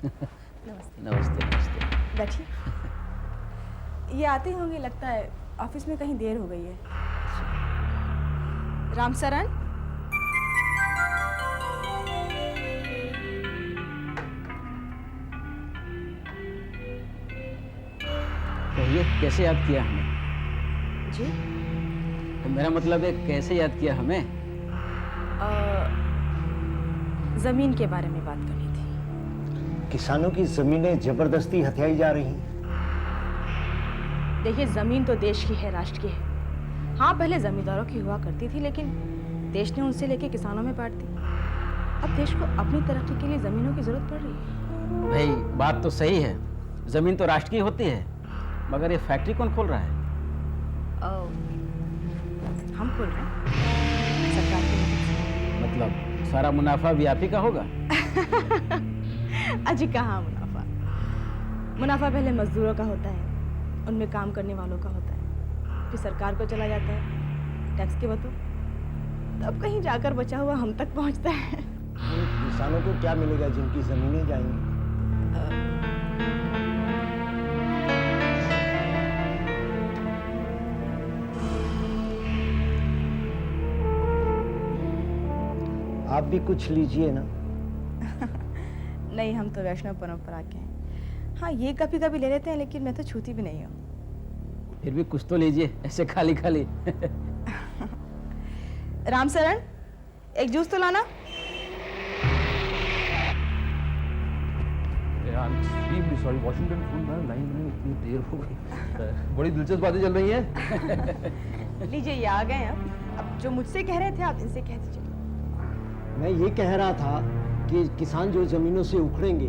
नमस्ते। नमस्ते नमस्ते। बैठिए। ये आते ही होंगे, लगता है ऑफिस में कहीं देर हो गई है। रामसरन, कहिए कैसे याद किया हमें? जी। तो मेरा मतलब है कैसे याद किया हमें? जमीन के बारे में बात करनी थी। किसानों की जमीनें जबरदस्ती हथियाई जा रही हैं। देखिए, जमीन तो देश की है, राष्ट्र की है। हाँ, पहले जमींदारों की हुआ करती थी, लेकिन देश ने उनसे लेके किसानों में बांट दी। अब देश को अपनी तरक्की के लिए जमीनों की जरूरत पड़ रही है। भाई बात तो सही है, जमीन तो राष्ट्र की होती है, मगर ये फैक्ट्री कौन खोल रहा है? हम खोल रहे हैं, सरकार की मदद से। मतलब सारा मुनाफा भी आप ही का होगा? अजी कहाँ मुनाफा? मुनाफा पहले मजदूरों का होता है, उनमें काम करने वालों का होता है, फिर सरकार को चला जाता है टैक्स के बतौर, तब कहीं जाकर बचा हुआ हम तक पहुंचता है। किसानों को क्या मिलेगा जिनकी जमीनें जाएंगी? आप भी कुछ लीजिए ना। नहीं, हम तो वैष्णव परंपरा के हैं। हाँ, ये कभी कभी ले लेते हैं, लेकिन मैं तो छूती भी नहीं हूँ। फिर भी कुछ तो लीजिए, ऐसे खाली खाली। रामसरन, एक जूस तो लाना। सॉरी, वॉशिंगटन फूल ना लाइन में इतनी देर हो गई। बड़ी दिलचस्प बातें चल रही हैं। लीजिए, ये आ गए हैं। अब जो मुझसे कह रहे थे आप इनसे कह दीजिए। मैं ये कह रहा था कि किसान जो जमीनों से उखड़ेंगे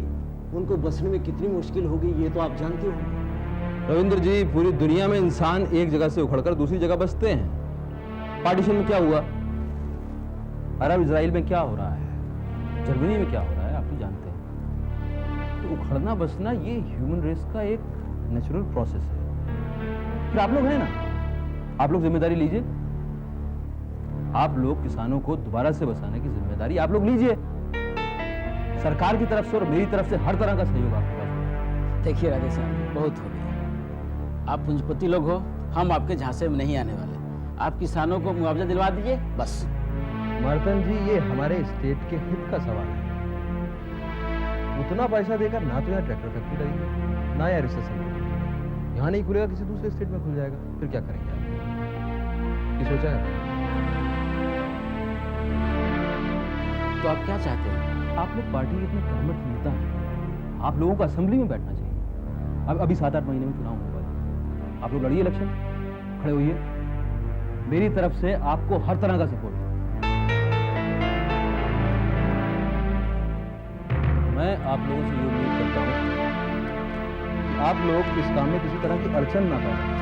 उनको बसने में कितनी मुश्किल होगी, ये तो आप जानते हो। रविंद्र जी, पूरी दुनिया में इंसान एक जगह से उखड़कर दूसरी जगह बसते हैं। पार्टीशन में क्या हुआ, अरब इजराइल में क्या हो रहा है, जर्मनी में क्या हो रहा है, आप तो जानते हैं। तो उखड़ना बसना ये ह्यूमन रेस का एक नेचुरल प्रोसेस है। फिर आप लोग हैं ना, आप लोग जिम्मेदारी लीजिए। आप लोग किसानों को दोबारा से बसाने की जिम्मेदारी आप लोग लीजिए। सरकार की तरफ से और मेरी तरफ से हर तरह का सहयोग आपके पास होगा। देखिए राधेश्याम जी, बहुत हो गया। आप पूंजीपति लोग हो, हम आपके झांसे में नहीं आने वाले। आप किसानों को मुआवजा दिलवा दीजिए बस। मर्तन जी, ये हमारे स्टेट के हित का सवाल है। उतना पैसा देकर ना तो यहाँ ट्रैक्टर फैक्ट्री लगेगी, ना यहाँ रिसेशन लगेगा। यहाँ नहीं खुलेगा, किसी दूसरे स्टेट में खुल जाएगा। फिर क्या करेंगे आप? ये सोचा है? तो आप क्या चाहते हैं? आप लोग पार्टी के इतने कर्मठ नेता हैं, आप लोगों को असेंबली में बैठना चाहिए। अब अभी 7-8 महीने में चुनाव होने वाले हैं। आप लोग लड़िए इलेक्शन, खड़े होइए। मेरी तरफ से आपको हर तरह का सपोर्ट है। मैं आप लोगों से ये उम्मीद करता हूँ कि आप लोग इस काम में किसी तरह की अड़चन ना पाएं।